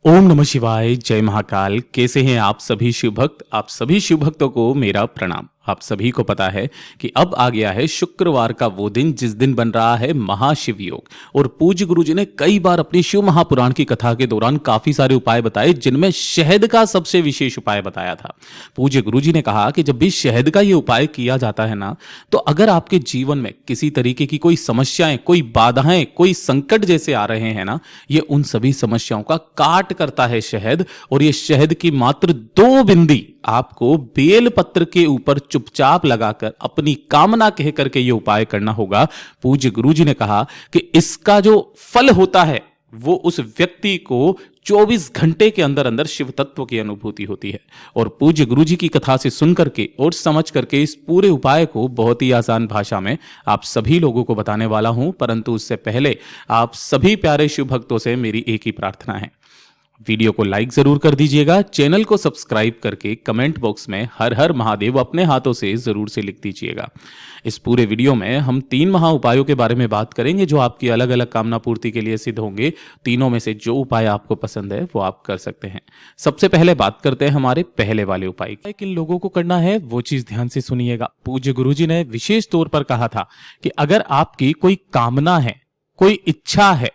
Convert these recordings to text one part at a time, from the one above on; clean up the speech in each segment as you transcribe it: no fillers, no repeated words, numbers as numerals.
ओम नमः शिवाय। जय महाकाल। कैसे हैं आप सभी शिव भक्त? आप सभी शिव भक्तों को मेरा प्रणाम। आप सभी को पता है कि अब आ गया है शुक्रवार का वो दिन जिस दिन बन रहा है महाशिव योग। और पूज्य गुरु जी ने कई बार अपनी शिव महापुराण की कथा के दौरान काफी सारे उपाय बताए, जिनमें शहद का सबसे विशेष उपाय बताया था। पूज्य गुरु जी ने कहा कि जब भी शहद का ये उपाय किया जाता है ना, तो अगर आपके जीवन में किसी तरीके की कोई समस्याएं, कोई बाधाएं, कोई संकट जैसे आ रहे हैं ना, ये उन सभी समस्याओं का काट करता है शहद। और ये शहद की मात्र 2 बिंदी आपको बेल पत्र के ऊपर चुपचाप लगाकर अपनी कामना कह करके ये उपाय करना होगा। पूज्य गुरु जी ने कहा कि इसका जो फल होता है वो उस व्यक्ति को 24 घंटे के अंदर अंदर शिव तत्व की अनुभूति होती है। और पूज्य गुरु जी की कथा से सुन करके और समझ करके इस पूरे उपाय को बहुत ही आसान भाषा में आप सभी लोगों को बताने वाला हूं। परंतु उससे पहले आप सभी प्यारे शिव भक्तों से मेरी एक ही प्रार्थना है, वीडियो को लाइक जरूर कर दीजिएगा, चैनल को सब्सक्राइब करके कमेंट बॉक्स में हर हर महादेव अपने हाथों से जरूर से लिख दीजिएगा। इस पूरे वीडियो में हम 3 महा उपायों के बारे में बात करेंगे जो आपकी अलग अलग कामना पूर्ति के लिए सिद्ध होंगे। तीनों में से जो उपाय आपको पसंद है वो आप कर सकते हैं। सबसे पहले बात करते हैं हमारे पहले वाले उपाय की। किन लोगों को करना है वो चीज ध्यान से सुनिएगा। पूज्य गुरु जी ने विशेष तौर पर कहा था कि अगर आपकी कोई कामना है, कोई इच्छा है,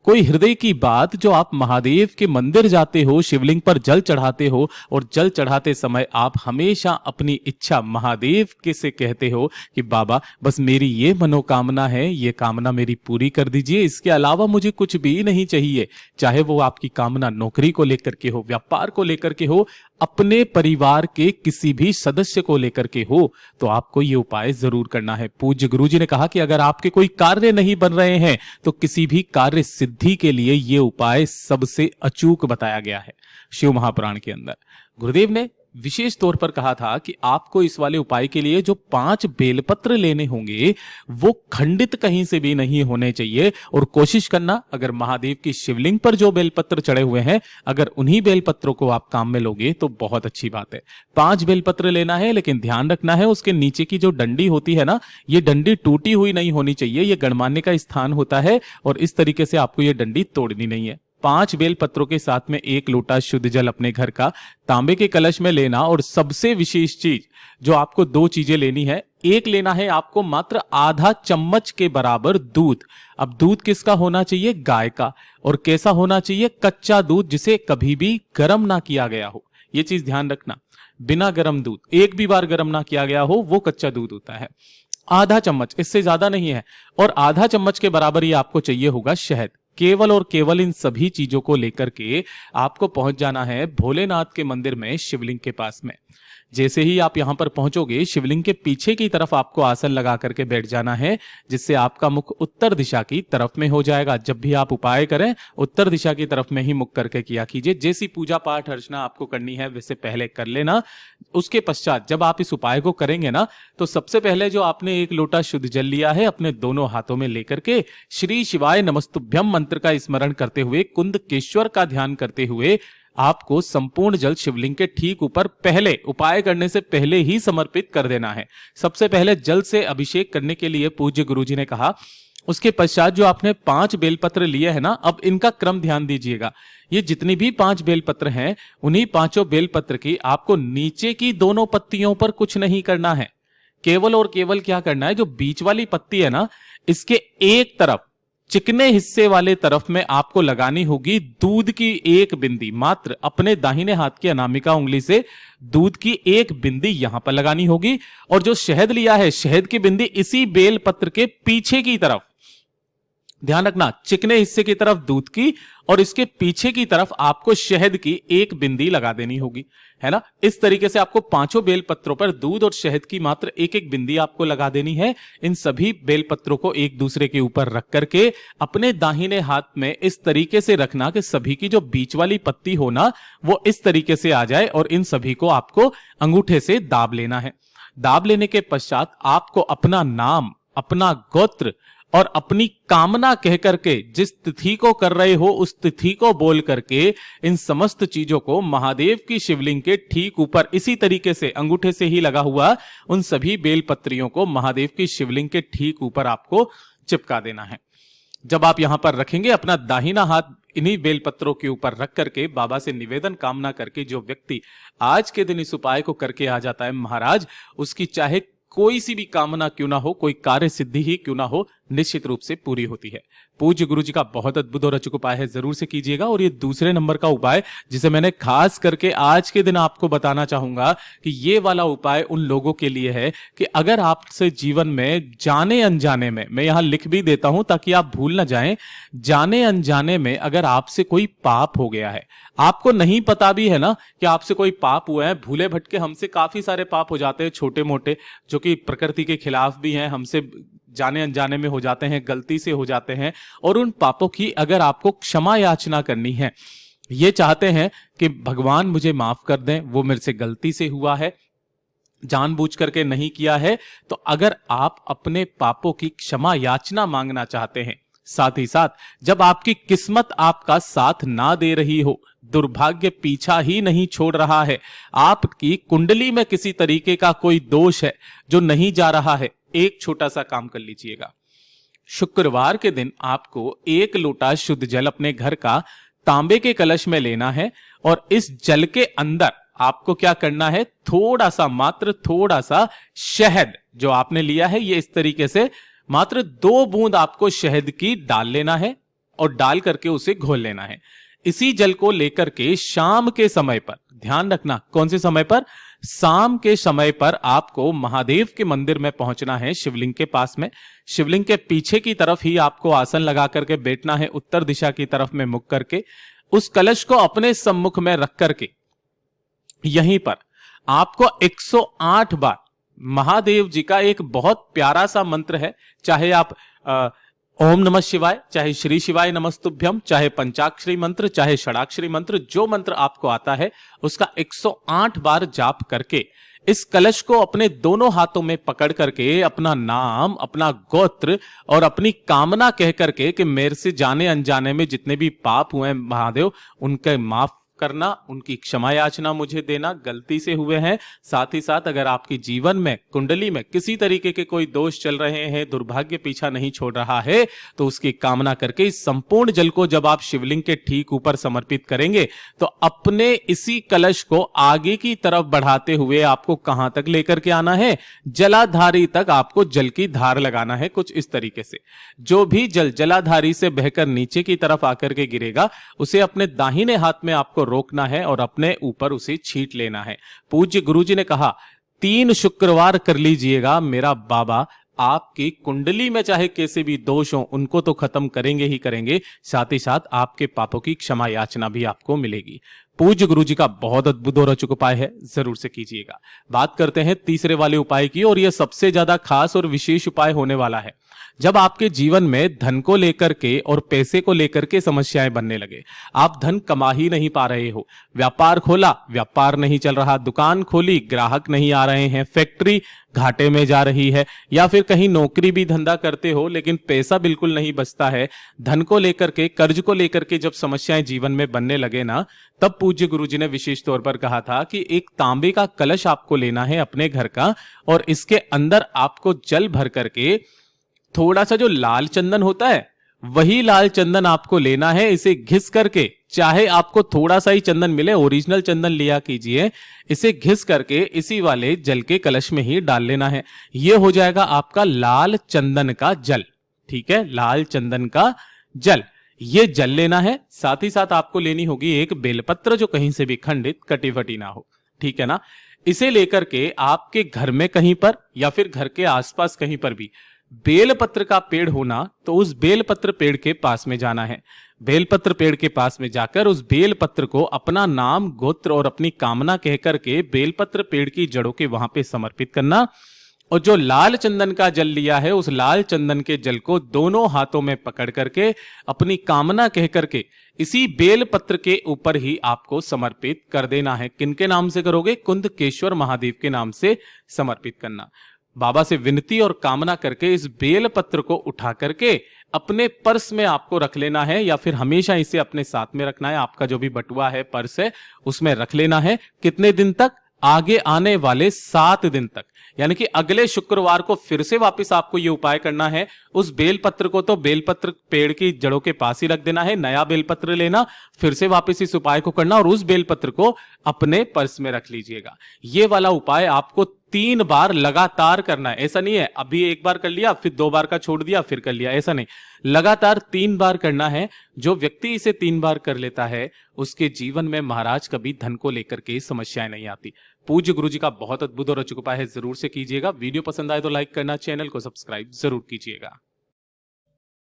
कोई हृदय की बात जो आप महादेव के मंदिर जाते हो, शिवलिंग पर जल चढ़ाते हो और जल चढ़ाते समय आप हमेशा अपनी इच्छा महादेव के से कहते हो कि बाबा बस मेरी ये मनोकामना है, ये कामना मेरी पूरी कर दीजिए, इसके अलावा मुझे कुछ भी नहीं चाहिए। चाहे वो आपकी कामना नौकरी को लेकर के हो, व्यापार को लेकर के हो, अपने परिवार के किसी भी सदस्य को लेकर के हो, तो आपको ये उपाय जरूर करना है। पूज्य गुरु जी ने कहा कि अगर आपके कोई कार्य नहीं बन रहे हैं तो किसी भी कार्य सिद्धि के लिए ये उपाय सबसे अचूक बताया गया है शिव महापुराण के अंदर। गुरुदेव ने विशेष तौर पर कहा था कि आपको इस वाले उपाय के लिए जो 5 बेलपत्र लेने होंगे वो खंडित कहीं से भी नहीं होने चाहिए। और कोशिश करना, अगर महादेव की शिवलिंग पर जो बेलपत्र चढ़े हुए हैं, अगर उन्हीं बेलपत्रों को आप काम में लोगे तो बहुत अच्छी बात है। 5 बेलपत्र लेना है, लेकिन ध्यान रखना है उसके नीचे की जो डंडी होती है ना, ये डंडी टूटी हुई नहीं होनी चाहिए। ये गणमान्य का स्थान होता है और इस तरीके से आपको ये डंडी तोड़नी नहीं है। 5 बेल पत्रों के साथ में 1 लोटा शुद्ध जल अपने घर का तांबे के कलश में लेना। और सबसे विशेष चीज जो आपको 2 चीजें लेनी है, एक लेना है आपको मात्र आधा चम्मच के बराबर दूध। अब दूध किसका होना चाहिए? गाय का। और कैसा होना चाहिए? कच्चा दूध, जिसे कभी भी गर्म ना किया गया हो। यह चीज ध्यान रखना, बिना गर्म दूध, एक भी बार गर्म ना किया गया हो वो कच्चा दूध होता है। आधा चम्मच, इससे ज्यादा नहीं है। और आधा चम्मच के बराबर ही आपको चाहिए होगा शहद। केवल और केवल इन सभी चीजों को लेकर के आपको पहुंच जाना है भोलेनाथ के मंदिर में, शिवलिंग के पास में। जैसे ही आप यहां पर पहुंचोगे, शिवलिंग के पीछे की तरफ आपको आसन लगा करके बैठ जाना है, जिससे आपका मुख उत्तर दिशा की तरफ में हो जाएगा। जब भी आप उपाय करें उत्तर दिशा की तरफ में ही मुख करके किया कीजिए। जैसी पूजा पाठ अर्चना आपको करनी है वैसे पहले कर लेना। उसके पश्चात जब आप इस उपाय को करेंगे ना, तो सबसे पहले जो आपने 1 लोटा शुद्ध जल लिया है, अपने दोनों हाथों में लेकर के श्री शिवाय नमस्तुभ्यम मंत्र का स्मरण करते हुए, कुंदकेश्वर का ध्यान करते हुए आपको संपूर्ण जल शिवलिंग के ठीक ऊपर पहले, उपाय करने से पहले ही समर्पित कर देना है। सबसे पहले जल से अभिषेक करने के लिए पूज्य गुरु जी ने कहा। उसके पश्चात जो आपने 5 बेलपत्र लिए हैं ना, अब इनका क्रम ध्यान दीजिएगा। ये जितनी भी 5 बेलपत्र हैं, उन्हीं 5 बेलपत्र की आपको नीचे की दोनों पत्तियों पर कुछ नहीं करना है। केवल और केवल क्या करना है, जो बीच वाली पत्ती है ना, इसके एक तरफ, चिकने हिस्से वाले तरफ में आपको लगानी होगी दूध की 1 बिंदी। मात्र अपने दाहिने हाथ की अनामिका उंगली से दूध की 1 बिंदी यहां पर लगानी होगी। और जो शहद लिया है, शहद की बिंदी इसी बेल पत्र के पीछे की तरफ, ध्यान रखना, चिकने हिस्से की तरफ दूध की और इसके पीछे की तरफ आपको शहद की 1 बिंदी लगा देनी होगी, है ना। इस तरीके से आपको 5 बेल पत्रों पर दूध और शहद की मात्र 1-1 बिंदी आपको लगा देनी है। इन सभी बेल पत्रों को एक दूसरे के ऊपर रख करके अपने दाहिने हाथ में इस तरीके से रखना कि सभी की जो बीच वाली पत्ती हो ना, वो इस तरीके से आ जाए। और इन सभी को आपको अंगूठे से दाब लेना है। दाब लेने के पश्चात आपको अपना नाम, अपना गोत्र और अपनी कामना कह करके, जिस तिथि को कर रहे हो उस तिथि को बोल करके, इन समस्त चीजों को महादेव की शिवलिंग के ठीक ऊपर इसी तरीके से अंगूठे से ही लगा हुआ उन सभी बेल पत्रियों को महादेव की शिवलिंग के ठीक ऊपर आपको चिपका देना है। जब आप यहां पर रखेंगे, अपना दाहिना हाथ इन्हीं बेलपत्रों के ऊपर रख करके बाबा से निवेदन कामना करके जो व्यक्ति आज के दिन इस उपाय को करके आ जाता है महाराज, उसकी चाहे कोई सी भी कामना क्यों ना हो, कोई कार्य सिद्धि ही क्यों ना हो, निश्चित रूप से पूरी होती है। पूज्य गुरु जी का बहुत अद्भुत और अचूक उपाय है, जरूर से कीजिएगा। और ये दूसरे नंबर का उपाय जिसे मैंने खास करके आज के दिन आपको बताना चाहूंगा कि ये वाला उपाय उन लोगों के लिए है कि अगर आपसे जीवन में जाने अनजाने में, मैं यहां लिख भी देता हूं ताकि आप भूल ना जाएं, जाने अनजाने में अगर आपसे कोई पाप हो गया है, आपको नहीं पता भी है ना कि आपसे कोई पाप हुआ है, भूले भटके हमसे काफी सारे पाप हो जाते हैं छोटे मोटे, जो कि प्रकृति के खिलाफ भी हैं, हमसे जाने अनजाने में हो जाते हैं, गलती से हो जाते हैं। और उन पापों की अगर आपको क्षमा याचना करनी है, ये चाहते हैं कि भगवान मुझे माफ कर दें, वो मेरे से गलती से हुआ है, जानबूझ करके नहीं किया है, तो अगर आप अपने पापों की क्षमा याचना मांगना चाहते हैं, साथ ही साथ जब आपकी किस्मत आपका साथ ना दे रही हो, दुर्भाग्य पीछा ही नहीं छोड़ रहा है, आपकी कुंडली में किसी तरीके का कोई दोष है जो नहीं जा रहा है, एक छोटा सा काम कर लीजिएगा। शुक्रवार के दिन आपको 1 लोटा शुद्ध जल अपने घर का तांबे के कलश में लेना है और इस जल के अंदर आपको क्या करना है, थोड़ा सा, मात्र थोड़ा सा शहद जो आपने लिया है, ये इस तरीके से मात्र 2 बूंद आपको शहद की डाल लेना है और डाल करके उसे घोल लेना है। इसी जल को लेकर के शाम के समय पर, ध्यान रखना कौन से समय पर, शाम के समय पर आपको महादेव के मंदिर में पहुंचना है, शिवलिंग के पास में। शिवलिंग के पीछे की तरफ ही आपको आसन लगा करके बैठना है, उत्तर दिशा की तरफ में मुख करके। उस कलश को अपने सम्मुख में रख करके यहीं पर आपको 108 बार महादेव जी का एक बहुत प्यारा सा मंत्र है, चाहे आप ओम नमः शिवाय, चाहे श्री शिवाय नमस्तुभ्यम, चाहे पंचाक्षरी मंत्र, चाहे षडाक्षरी मंत्र, जो मंत्र आपको आता है उसका 108 बार जाप करके इस कलश को अपने दोनों हाथों में पकड़ करके अपना नाम, अपना गोत्र और अपनी कामना कह करके कि मेरे से जाने अनजाने में जितने भी पाप हुए हैं महादेव, उनके माफ करना, उनकी क्षमा याचना मुझे देना, गलती से हुए हैं। साथ ही साथ अगर आपकी जीवन में, कुंडली में किसी तरीके के कोई दोष चल रहे हैं, दुर्भाग्य पीछा नहीं छोड़ रहा है, तो उसकी कामना करके इस संपूर्ण जल को जब आप शिवलिंग के ठीक ऊपर समर्पित करेंगे तो अपने इसी कलश को आगे की तरफ बढ़ाते हुए आपको कहां तक लेकर के आना है, जलाधारी तक आपको जल की धार लगाना है। कुछ इस तरीके से जो भी जल जलाधारी से बहकर नीचे की तरफ आकर के गिरेगा, उसे अपने दाहिने हाथ में आपको रोकना है और अपने ऊपर उसे छींट लेना है। पूज्य गुरुजी ने कहा 3 शुक्रवार कर लीजिएगा, मेरा बाबा आपकी कुंडली में चाहे कैसे भी दोष हो उनको तो खत्म करेंगे ही करेंगे, साथ ही साथ आपके पापों की क्षमा याचना भी आपको मिलेगी। पूज्य गुरुजी का बहुत अद्भुत और अचूक उपाय है, जरूर से कीजिएगा। बात करते हैं तीसरे वाले उपाय की, और यह सबसे ज्यादा खास और विशेष उपाय होने वाला है। जब आपके जीवन में धन को लेकर के और पैसे को लेकर के समस्याएं बनने लगे, आप धन कमा ही नहीं पा रहे हो, व्यापार खोला, व्यापार नहीं चल रहा, दुकान खोली, ग्राहक नहीं आ रहे हैं, फैक्ट्री घाटे में जा रही है, या फिर कहीं नौकरी भी धंधा करते हो लेकिन पैसा बिल्कुल नहीं बचता है, धन को लेकर के, कर्ज को लेकर के जब समस्याएं जीवन में बनने लगे ना, तब पूज्य गुरुजी ने विशेष तौर पर कहा था कि एक तांबे का कलश आपको लेना है अपने घर का, और इसके अंदर आपको जल भर करके थोड़ा सा जो लाल चंदन होता है वही लाल चंदन आपको लेना है। इसे घिस करके, चाहे आपको थोड़ा सा ही चंदन मिले, ओरिजिनल चंदन लिया कीजिए, इसे घिस करके इसी वाले जल के कलश में ही डाल लेना है। यह हो जाएगा आपका लाल चंदन का जल। ठीक है, लाल चंदन का जल, ये जल लेना है। साथ ही साथ आपको लेनी होगी एक बेलपत्र जो कहीं से भी खंडित कटी फटी ना हो। ठीक है ना, इसे लेकर के आपके घर में कहीं पर या फिर घर के आसपास कहीं पर भी बेलपत्र का पेड़ होना, तो उस बेलपत्र पेड़ के पास में जाना है। बेलपत्र पेड़ के पास में जाकर उस बेलपत्र को अपना नाम, गोत्र और अपनी कामना कहकर के बेलपत्र पेड़ की जड़ों के वहां पे समर्पित करना, और जो लाल चंदन का जल लिया है उस लाल चंदन के जल को दोनों हाथों में पकड़ करके अपनी कामना कहकर के इसी बेलपत्र के ऊपर ही आपको समर्पित कर देना है। किनके नाम से करोगे? कुंदकेश्वर महादेव के नाम से समर्पित करना। बाबा से विनती और कामना करके इस बेलपत्र को उठा करके अपने पर्स में आपको रख लेना है, या फिर हमेशा इसे अपने साथ में रखना है। आपका जो भी बटुआ है, पर्स है, उसमें रख लेना है। कितने दिन तक? आगे आने वाले 7 दिन तक, यानी कि अगले शुक्रवार को फिर से वापस आपको यह उपाय करना है। उस बेलपत्र को तो बेलपत्र पेड़ की जड़ों के पास ही रख देना है, नया बेलपत्र लेना, फिर से वापस इस उपाय को करना और उस बेलपत्र को अपने पर्स में रख लीजिएगा। यह वाला उपाय आपको 3 बार लगातार करना है। ऐसा नहीं है अभी एक बार कर लिया फिर 2 बार का छोड़ दिया फिर कर लिया, ऐसा नहीं, लगातार 3 बार करना है। जो व्यक्ति इसे 3 बार कर लेता है उसके जीवन में महाराज कभी धन को लेकर के समस्याएं नहीं आती। पूज्य गुरु जी का बहुत अद्भुत और अचूक उपाय है, जरूर से कीजिएगा। वीडियो पसंद आए तो लाइक करना, चैनल को सब्सक्राइब जरूर कीजिएगा।